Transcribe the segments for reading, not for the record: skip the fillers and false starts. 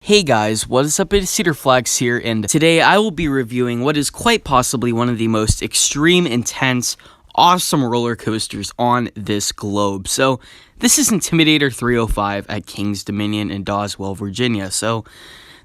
Hey guys, what is up? It's Cedar Flags here, and today I will be reviewing what is quite possibly one of the most extreme, intense, awesome roller coasters on this globe. So, this is Intimidator 305 at King's Dominion in Doswell, Virginia. So,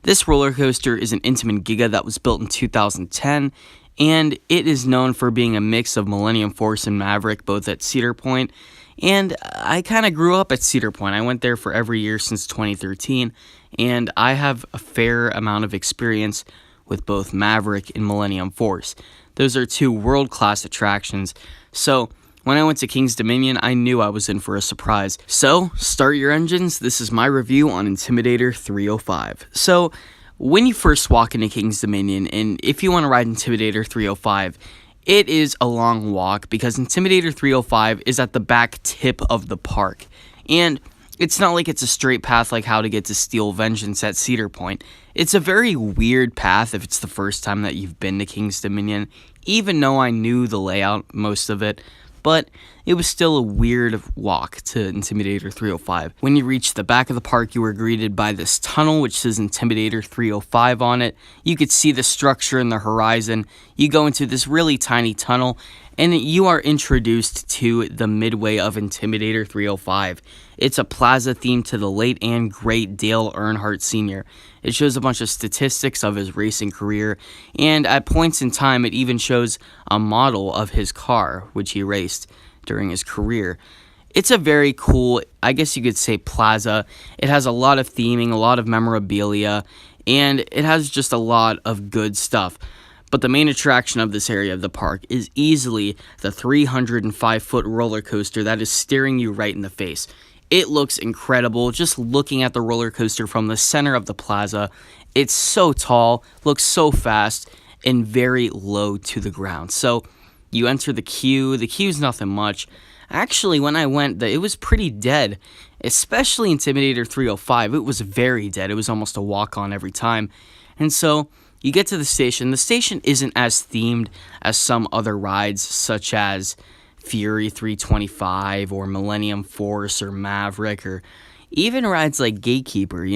this roller coaster is an Intamin Giga that was built in 2010, and it is known for being a mix of Millennium Force and Maverick, both at Cedar Point. And I kind of grew up at Cedar Point. I went there for every year since 2013, and I have a fair amount of experience with both Maverick and Millennium Force. Those are two world-class attractions, so when I went to King's Dominion, I knew I was in for a surprise. So, start your engines. This is my review on Intimidator 305. So, when you first walk into King's Dominion, and if you want to ride Intimidator 305, it is a long walk because Intimidator 305 is at the back tip of the park. And it's not like it's a straight path like how to get to Steel Vengeance at Cedar Point. It's a very weird path if it's the first time that you've been to King's Dominion, even though I knew the layout, most of it. But it was still a weird walk to Intimidator 305. When you reach the back of the park, you were greeted by this tunnel which says Intimidator 305 on it. You could see the structure in the horizon. You go into this really tiny tunnel, and you are introduced to the midway of Intimidator 305. It's a plaza theme to the late and great Dale Earnhardt Sr. It shows a bunch of statistics of his racing career, and at points in time it even shows a model of his car, which he raced during his career. It's a very cool, I guess you could say, plaza. It has a lot of theming, a lot of memorabilia, and it has just a lot of good stuff. But the main attraction of this area of the park is easily the 305-foot roller coaster that is staring you right in the face. It looks incredible just looking at the roller coaster from the center of the plaza. It's so tall, looks so fast, and very low to the ground. So you enter the queue. The queue's nothing much. Actually, when I went, it was pretty dead, especially Intimidator 305. It was very dead. It was almost a walk-on every time. And so you get to the station. The station isn't as themed as some other rides, such as Fury 325 or Millennium Force or Maverick, or even rides like Gatekeeper.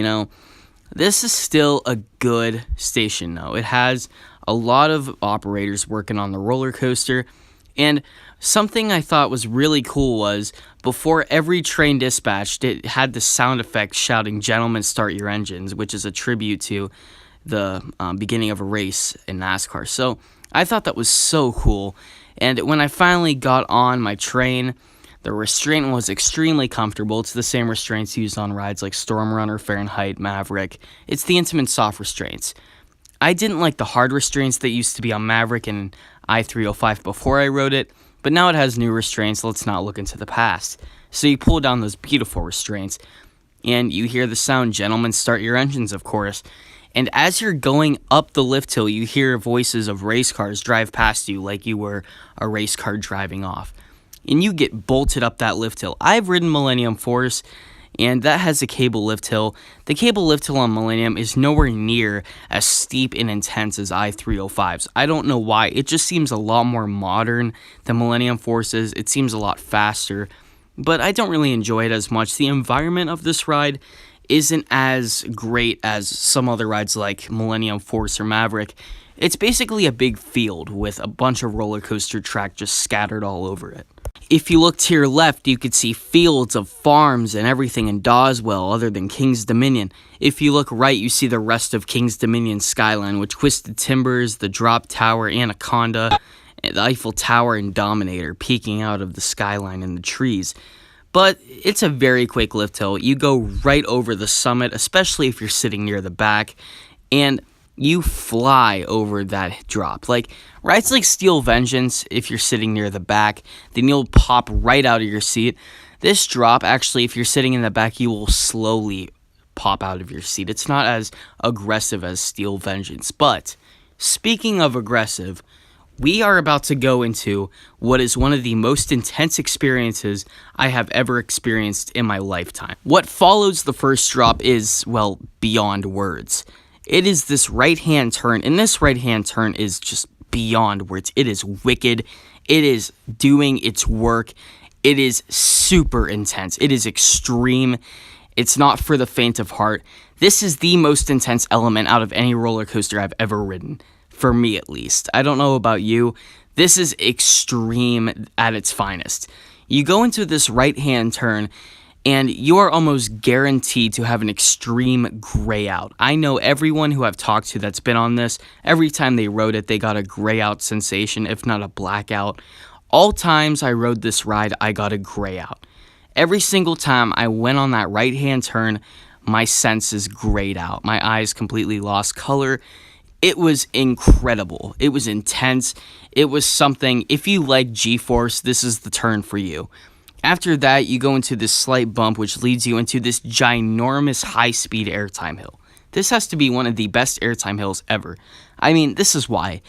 This is still a good station, though. It has a lot of operators working on the roller coaster, and something I thought was really cool was before every train dispatched, it had the sound effect shouting, "Gentlemen, start your engines," which is a tribute to the beginning of a race in NASCAR. So I thought that was so cool. And when I finally got on my train, the restraint was extremely comfortable. It's the same restraints used on rides like Storm Runner, Fahrenheit, Maverick. It's the Intamin soft restraints. I didn't like the hard restraints that used to be on Maverick and I-305 before I rode it, but now it has new restraints. Let's not look into the past. So you pull down those beautiful restraints, and you hear the sound, "Gentlemen, start your engines," of course. And as you're going up the lift hill, you hear voices of race cars drive past you like you were a race car driving off. And you get bolted up that lift hill. I've ridden Millennium Force, and that has a cable lift hill. The cable lift hill on Millennium is nowhere near as steep and intense as I-305's. I don't know why. It just seems a lot more modern than Millennium Force is. It seems a lot faster, but I don't really enjoy it as much. The environment of this ride isn't as great as some other rides like Millennium Force or Maverick. It's basically a big field with a bunch of roller coaster track just scattered all over it. If you look to your left, you could see fields of farms and everything in Doswell other than King's Dominion. If you look right, you see the rest of King's Dominion skyline, with Twisted Timbers, the Drop Tower, Anaconda, the Eiffel Tower, and Dominator peeking out of the skyline in the trees. But it's a very quick lift hill. You go right over the summit, especially if you're sitting near the back, and you fly over that drop. Like rides like Steel Vengeance, if you're sitting near the back, then you'll pop right out of your seat. This drop, actually, if you're sitting in the back, you will slowly pop out of your seat. It's not as aggressive as Steel Vengeance. But speaking of aggressive, we are about to go into what is one of the most intense experiences I have ever experienced in my lifetime. What follows the first drop is, well, beyond words. It is this right-hand turn, and this right-hand turn is just beyond words. It is wicked. It is doing its work. It is super intense. It is extreme. It's not for the faint of heart. This is the most intense element out of any roller coaster I've ever ridden, for me at least. I don't know about you. This is extreme at its finest. You go into this right-hand turn, and you are almost guaranteed to have an extreme gray out. I know everyone who I've talked to that's been on this, every time they rode it, they got a gray out sensation, if not a blackout. All times I rode this ride, I got a gray out. Every single time I went on that right-hand turn, my senses grayed out. My eyes completely lost color. It was incredible. It was intense. It was something, if you like G-Force, this is the turn for you. After that, you go into this slight bump, which leads you into this ginormous high-speed airtime hill. This has to be one of the best airtime hills ever. I mean, this is why.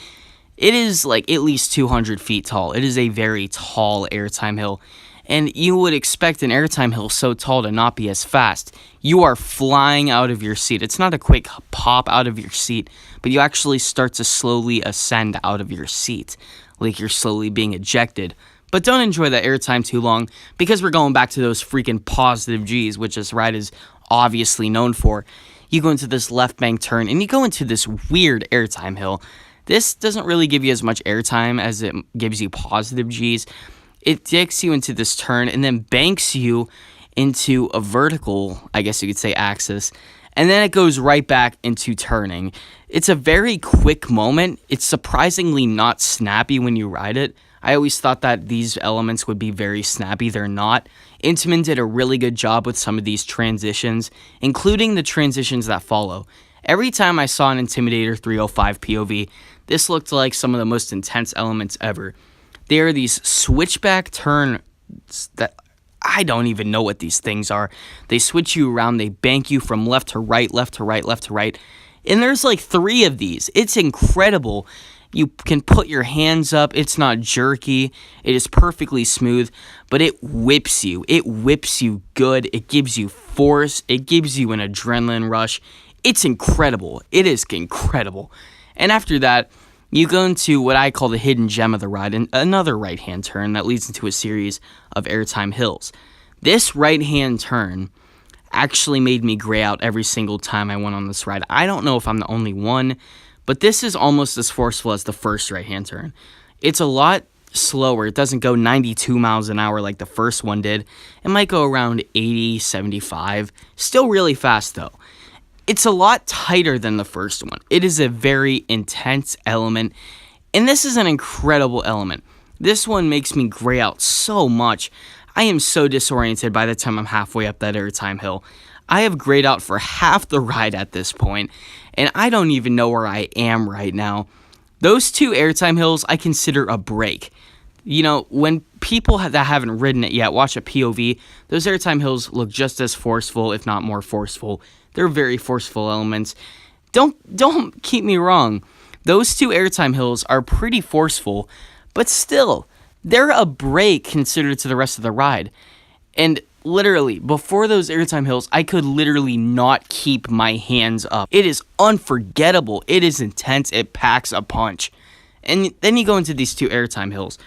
It is like at least 200 feet tall. It is a very tall airtime hill. And you would expect an airtime hill so tall to not be as fast. You are flying out of your seat. It's not a quick pop out of your seat, but you actually start to slowly ascend out of your seat, like you're slowly being ejected. But don't enjoy that airtime too long, because we're going back to those freaking positive G's, which this ride is obviously known for. You go into this left bank turn, and you go into this weird airtime hill. This doesn't really give you as much airtime as it gives you positive G's. It takes you into this turn, and then banks you into a vertical, I guess you could say, axis. And then it goes right back into turning. It's a very quick moment. It's surprisingly not snappy when you ride it. I always thought that these elements would be very snappy. They're not. Intamin did a really good job with some of these transitions, including the transitions that follow. Every time I saw an Intimidator 305 POV, this looked like some of the most intense elements ever. They are these switchback turns that I don't even know what these things are. They switch you around. They bank you from left to right, left to right, left to right. And there's like 3 of these. It's incredible. You can put your hands up. It's not jerky. It is perfectly smooth, but it whips you. It whips you good. It gives you force. It gives you an adrenaline rush. It's incredible. It is incredible. And after that, you go into what I call the hidden gem of the ride, and another right-hand turn that leads into a series of airtime hills. This right-hand turn actually made me gray out every single time I went on this ride. I don't know if I'm the only one, but this is almost as forceful as the first right-hand turn. It's a lot slower. It doesn't go 92 miles an hour like the first one did. It might go around 80, 75. Still really fast, though. It's a lot tighter than the first one. It is a very intense element, and this is an incredible element. This one makes me gray out so much. I am so disoriented by the time I'm halfway up that airtime hill. I have grayed out for half the ride at this point, and I don't even know where I am right now. Those 2 airtime hills I consider a break. You know, when people that haven't ridden it yet watch a POV, those airtime hills look just as forceful, if not more forceful. They're very forceful elements. Don't keep me wrong. Those 2 airtime hills are pretty forceful, but still, they're a break considered to the rest of the ride. And literally, before those airtime hills, I could literally not keep my hands up. It is unforgettable. It is intense. It packs a punch. And then you go into these 2 airtime hills.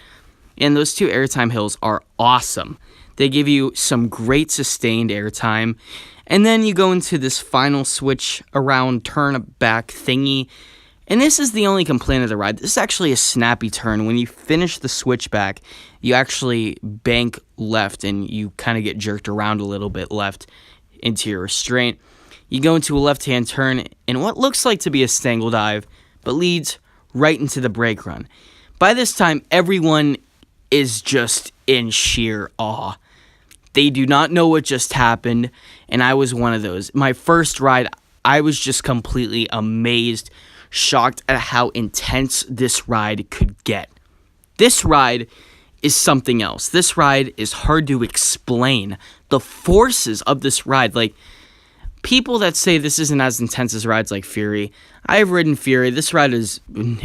And those 2 airtime hills are awesome. They give you some great sustained airtime. And then you go into this final switch around turn back thingy. And this is the only complaint of the ride. This is actually a snappy turn. When you finish the switchback, you actually bank left and you kind of get jerked around a little bit left into your restraint. You go into a left-hand turn in what looks like to be a stangle dive, but leads right into the brake run. By this time, everyone is just in sheer awe. They do not know what just happened, and I was one of those. My first ride, I was just completely amazed, shocked at how intense this ride could get. This ride is something else. This ride is hard to explain. The forces of this ride, like, people that say this isn't as intense as rides like Fury, I've ridden Fury. This ride is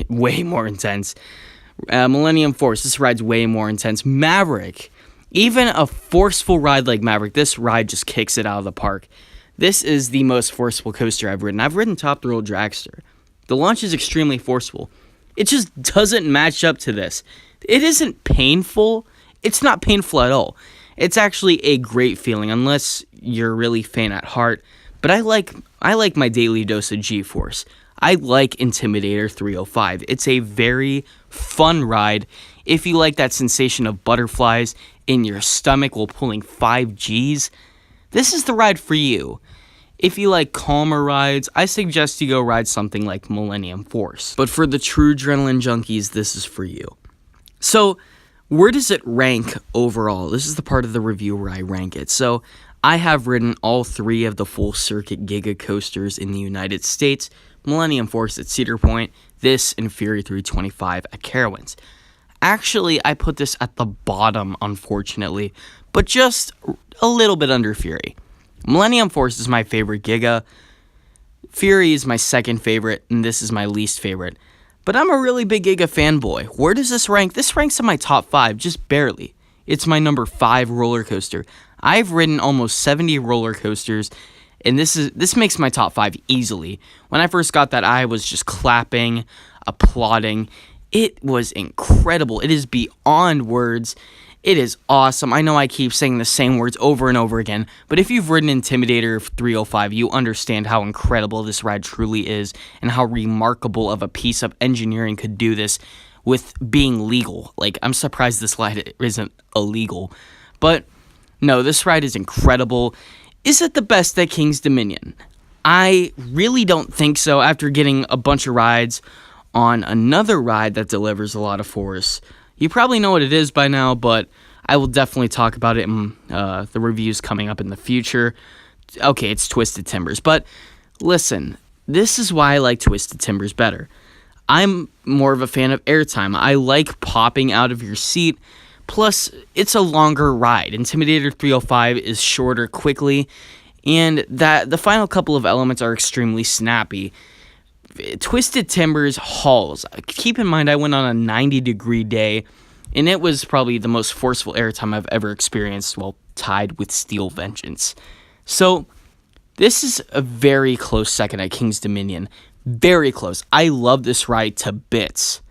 way more intense. Millennium Force, this ride's way more intense. Maverick, even a forceful ride like Maverick, this ride just kicks it out of the park. This is the most forceful coaster I've ridden. I've ridden Top Thrill Dragster. The launch is extremely forceful. It just doesn't match up to this. It isn't painful. It's not painful at all. It's actually a great feeling, unless you're really faint at heart. but I like my daily dose of G-force. I like Intimidator 305. It's a very fun ride if you like that sensation of butterflies in your stomach while pulling 5 Gs. This is the ride for you. If you like calmer rides, I suggest you go ride something like Millennium Force. But for the true adrenaline junkies, this is for you. So, where does it rank overall? This is the part of the review where I rank it. So, I have ridden all 3 of the full circuit Giga coasters in the United States. Millennium Force at Cedar Point, this and Fury 325 at Carowinds. Actually, I put this at the bottom, unfortunately, but just a little bit under Fury. Millennium Force is my favorite Giga, Fury is my second favorite, and this is my least favorite. But I'm a really big Giga fanboy. Where does this rank? This ranks in my top 5, just barely. It's my number 5 roller coaster. I've ridden almost 70 roller coasters, and this makes my top 5 easily. When I first got that, I was just clapping, applauding. It was incredible. It is beyond words. It is awesome. I know I keep saying the same words over and over again, but if you've ridden Intimidator 305, you understand how incredible this ride truly is and how remarkable of a piece of engineering could do this with being legal. Like, I'm surprised this ride isn't illegal. But no, this ride is incredible. Is it the best at King's Dominion? I really don't think so after getting a bunch of rides on another ride that delivers a lot of force. You probably know what it is by now, but I will definitely talk about it in the reviews coming up in the future. Okay, it's Twisted Timbers, but listen, this is why I like Twisted Timbers better. I'm more of a fan of Airtime. I like popping out of your seat. Plus, it's a longer ride. Intimidator 305 is shorter quickly, and the final couple of elements are extremely snappy. Twisted Timbers hauls. Keep in mind, I went on a 90-degree day, and it was probably the most forceful airtime I've ever experienced, well, tied with Steel Vengeance. So, this is a very close second at King's Dominion. Very close. I love this ride to bits.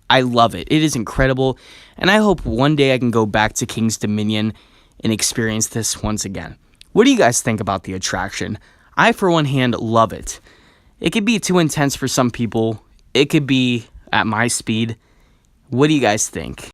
I love it. It is incredible, and I hope one day I can go back to King's Dominion and experience this once again. What do you guys think about the attraction? I, for one hand, love it. It could be too intense for some people. It could be at my speed. What do you guys think?